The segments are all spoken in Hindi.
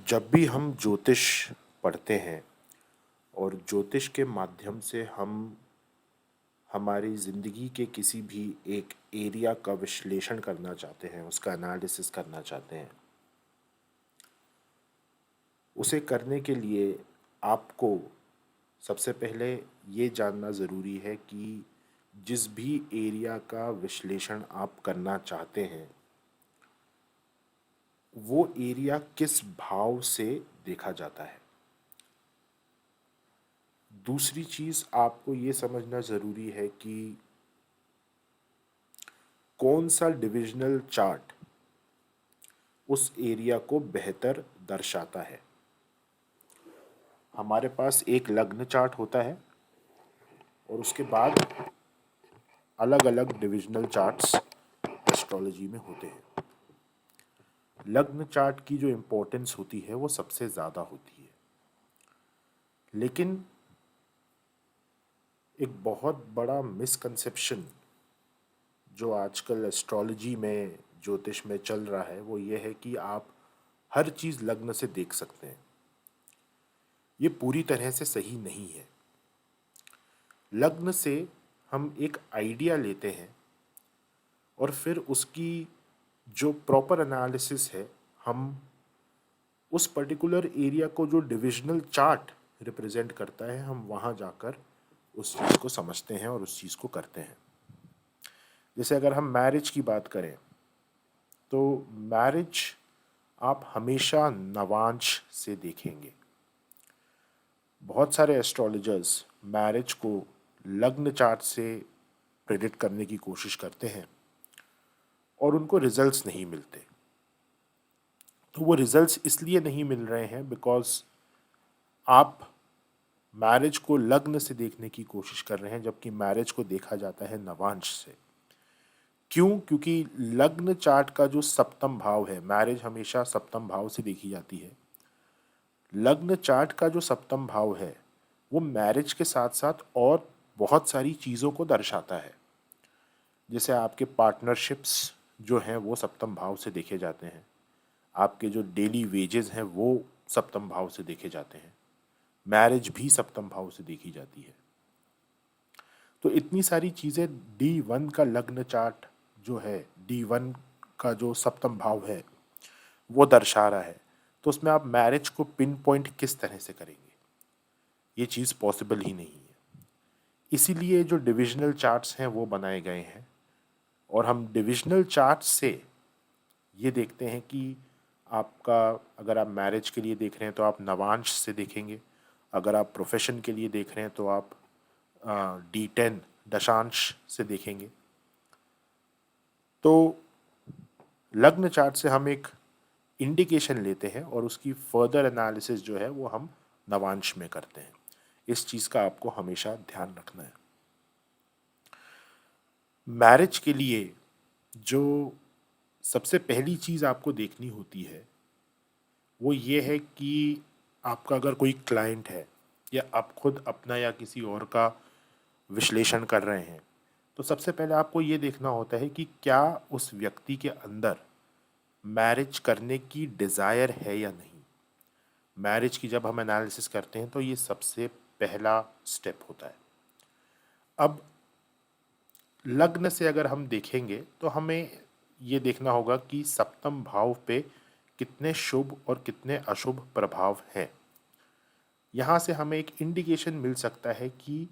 जब भी हम ज्योतिष पढ़ते हैं और ज्योतिष के माध्यम से हम हमारी ज़िंदगी के किसी भी एक एरिया का विश्लेषण करना चाहते हैं, उसका एनालिसिस करना चाहते हैं, उसे करने के लिए आपको सबसे पहले ये जानना ज़रूरी है कि जिस भी एरिया का विश्लेषण आप करना चाहते हैं वो एरिया किस भाव से देखा जाता है। दूसरी चीज़ आपको ये समझना ज़रूरी है कि कौन सा डिविजनल चार्ट उस एरिया को बेहतर दर्शाता है। हमारे पास एक लग्न चार्ट होता है और उसके बाद अलग अलग डिविजनल चार्ट्स एस्ट्रोलॉजी में होते हैं। लग्न चार्ट की जो इम्पोर्टेंस होती है वो सबसे ज़्यादा होती है, लेकिन एक बहुत बड़ा मिसकंसेप्शन जो आजकल एस्ट्रोलॉजी में ज्योतिष में चल रहा है वो ये है कि आप हर चीज़ लग्न से देख सकते हैं। ये पूरी तरह से सही नहीं है। लग्न से हम एक आइडिया लेते हैं और फिर उसकी जो प्रॉपर एनालिसिस है हम उस पर्टिकुलर एरिया को जो डिविजनल चार्ट रिप्रेजेंट करता है हम वहाँ जाकर उस चीज़ को समझते हैं और उस चीज़ को करते हैं। जैसे अगर हम मैरिज की बात करें तो मैरिज आप हमेशा नवांश से देखेंगे। बहुत सारे एस्ट्रोलॉजर्स मैरिज को लग्न चार्ट से प्रेडिक्ट करने की कोशिश करते हैं और उनको रिजल्ट्स नहीं मिलते। तो वो रिजल्ट्स इसलिए नहीं मिल रहे हैं बिकॉज आप मैरिज को लग्न से देखने की कोशिश कर रहे हैं जबकि मैरिज को देखा जाता है नवांश से। क्यों? क्योंकि लग्न चार्ट का जो सप्तम भाव है, मैरिज हमेशा सप्तम भाव से देखी जाती है। लग्न चार्ट का जो सप्तम भाव है वो मैरिज के साथ साथ और बहुत सारी चीज़ों को दर्शाता है। जैसे आपके पार्टनरशिप्स जो हैं वो सप्तम भाव से देखे जाते हैं, आपके जो डेली वेजेस हैं वो सप्तम भाव से देखे जाते हैं, मैरिज भी सप्तम भाव से देखी जाती है। तो इतनी सारी चीज़ें D1 का लग्न चार्ट जो है, D1 का जो सप्तम भाव है वो दर्शा रहा है। तो उसमें आप मैरिज को पिन पॉइंट किस तरह से करेंगे? ये चीज़ पॉसिबल ही नहीं है। इसीलिए जो डिविजनल चार्ट्स हैं वो बनाए गए हैं और हम डिविजनल चार्ट से ये देखते हैं कि आपका, अगर आप मैरिज के लिए देख रहे हैं तो आप नवांश से देखेंगे, अगर आप प्रोफेशन के लिए देख रहे हैं तो आप D10 दशांश से देखेंगे। तो लग्न चार्ट से हम एक इंडिकेशन लेते हैं और उसकी फर्दर एनालिसिस जो है वो हम नवांश में करते हैं। इस चीज़ का आपको हमेशा ध्यान रखना है। मैरिज के लिए जो सबसे पहली चीज़ आपको देखनी होती है वो ये है कि आपका अगर कोई क्लाइंट है या आप खुद अपना या किसी और का विश्लेषण कर रहे हैं तो सबसे पहले आपको ये देखना होता है कि क्या उस व्यक्ति के अंदर मैरिज करने की डिज़ायर है या नहीं। मैरिज की जब हम एनालिसिस करते हैं तो ये सबसे पहला स्टेप होता है। अब लग्न से अगर हम देखेंगे तो हमें ये देखना होगा कि सप्तम भाव पे कितने शुभ और कितने अशुभ प्रभाव हैं। यहाँ से हमें एक इंडिकेशन मिल सकता है कि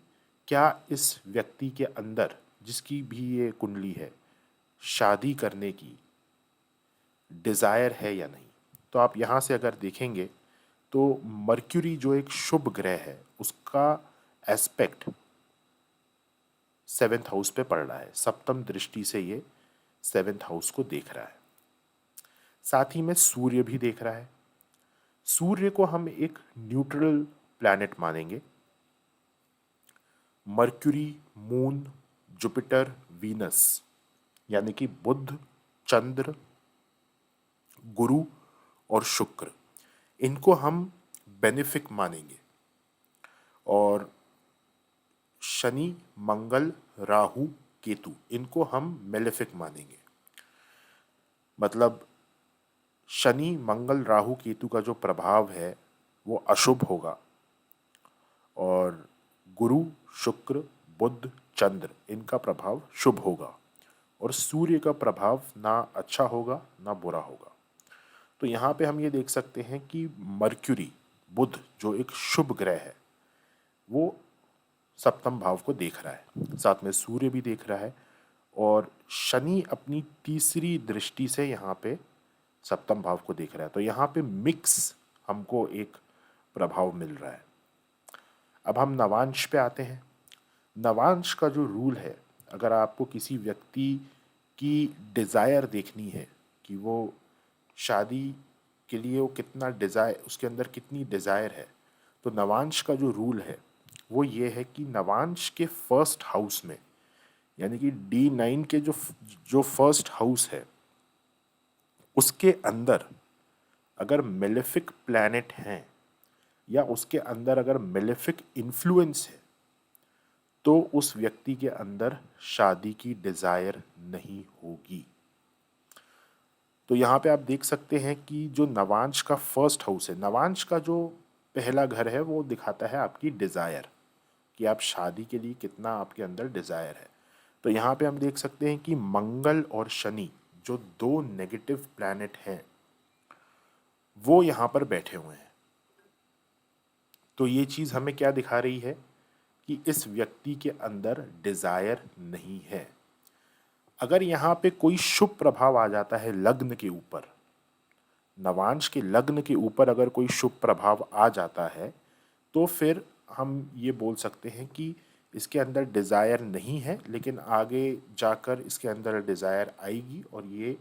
क्या इस व्यक्ति के अंदर, जिसकी भी ये कुंडली है, शादी करने की डिज़ायर है या नहीं। तो आप यहाँ से अगर देखेंगे तो मर्क्यूरी जो एक शुभ ग्रह है उसका एस्पेक्ट 7th हाउस पे पड़ रहा है। सप्तम दृष्टि से ये 7th हाउस को देख रहा है। साथ ही में सूर्य भी देख रहा है। सूर्य को हम एक न्यूट्रल प्लैनेट मानेंगे। मर्क्यूरी, मून, जुपिटर, वीनस यानी कि बुध, चंद्र, गुरु और शुक्र, इनको हम बेनिफिक मानेंगे और शनि, मंगल, राहु, केतु, इनको हम मेलेफिक मानेंगे। मतलब शनि मंगल राहु केतु का जो प्रभाव है वो अशुभ होगा, और गुरु शुक्र बुध चंद्र इनका प्रभाव शुभ होगा, और सूर्य का प्रभाव ना अच्छा होगा ना बुरा होगा। तो यहाँ पे हम ये देख सकते हैं कि मर्क्यूरी बुध जो एक शुभ ग्रह है वो सप्तम भाव को देख रहा है, साथ में सूर्य भी देख रहा है, और शनि अपनी तीसरी दृष्टि से यहाँ पे सप्तम भाव को देख रहा है। तो यहाँ पे मिक्स हमको एक प्रभाव मिल रहा है। अब हम नवांश पे आते हैं। नवांश का जो रूल है, अगर आपको किसी व्यक्ति की डिज़ायर देखनी है कि वो शादी के लिए वो कितना डिज़ायर, उसके अंदर कितनी डिज़ायर है, तो नवांश का जो रूल है वो ये है कि नवांश के फर्स्ट हाउस में, यानी कि D9 के जो जो फर्स्ट हाउस है उसके अंदर अगर मेलेफिक प्लैनेट हैं या उसके अंदर अगर मेलेफिक इन्फ्लुएंस है तो उस व्यक्ति के अंदर शादी की डिजायर नहीं होगी। तो यहाँ पे आप देख सकते हैं कि जो नवांश का फर्स्ट हाउस है, नवांश का जो पहला घर है वो दिखाता है आपकी डिजायर, कि आप शादी के लिए कितना आपके अंदर डिजायर है। तो यहाँ पे हम देख सकते हैं कि मंगल और शनि जो दो नेगेटिव प्लैनेट हैं वो यहाँ पर बैठे हुए हैं। तो ये चीज़ हमें क्या दिखा रही है कि इस व्यक्ति के अंदर डिजायर नहीं है। अगर यहाँ पे कोई शुभ प्रभाव आ जाता है लग्न के ऊपर, नवांश के लग्न के ऊपर अगर कोई शुभ प्रभाव आ जाता है तो फिर हम ये बोल सकते हैं कि इसके अंदर डिज़ायर नहीं है, लेकिन आगे जाकर इसके अंदर डिज़ायर आएगी और ये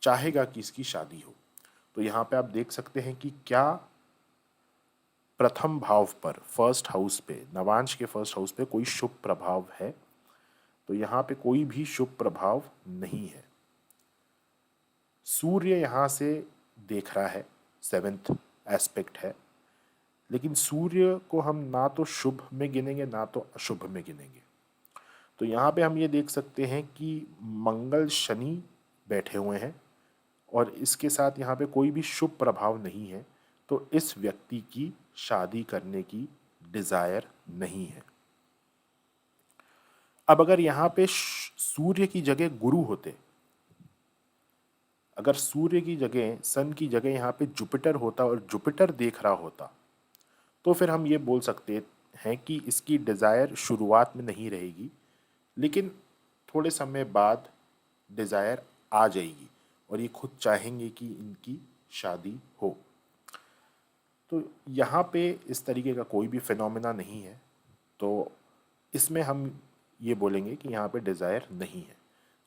चाहेगा कि इसकी शादी हो। तो यहाँ पे आप देख सकते हैं कि क्या प्रथम भाव पर, फर्स्ट हाउस पे, नवांश के फर्स्ट हाउस पे कोई शुभ प्रभाव है। तो यहाँ पे कोई भी शुभ प्रभाव नहीं है। सूर्य यहाँ से देख रहा है, सेवेंथ एस्पेक्ट है, लेकिन सूर्य को हम ना तो शुभ में गिनेंगे ना तो अशुभ में गिनेंगे। तो यहाँ पे हम ये देख सकते हैं कि मंगल शनि बैठे हुए हैं और इसके साथ यहाँ पे कोई भी शुभ प्रभाव नहीं है, तो इस व्यक्ति की शादी करने की डिजायर नहीं है। अब अगर यहाँ पे सूर्य की जगह गुरु होते, अगर सूर्य की जगह, सन की जगह यहाँ पे जुपिटर होता और जुपिटर देख रहा होता, तो फिर हम ये बोल सकते हैं कि इसकी डिज़ायर शुरुआत में नहीं रहेगी, लेकिन थोड़े समय बाद डिज़ायर आ जाएगी और ये खुद चाहेंगे कि इनकी शादी हो। तो यहाँ पे इस तरीके का कोई भी फिनोमेना नहीं है, तो इसमें हम ये बोलेंगे कि यहाँ पे डिज़ायर नहीं है।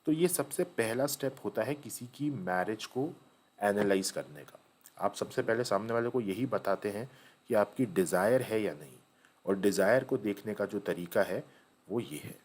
तो ये सबसे पहला स्टेप होता है किसी की मैरिज को एनालाइज करने का। आप सबसे पहले सामने वाले को यही बताते हैं कि आपकी डिज़ायर है या नहीं, और डिज़ायर को देखने का जो तरीका है वो ये है।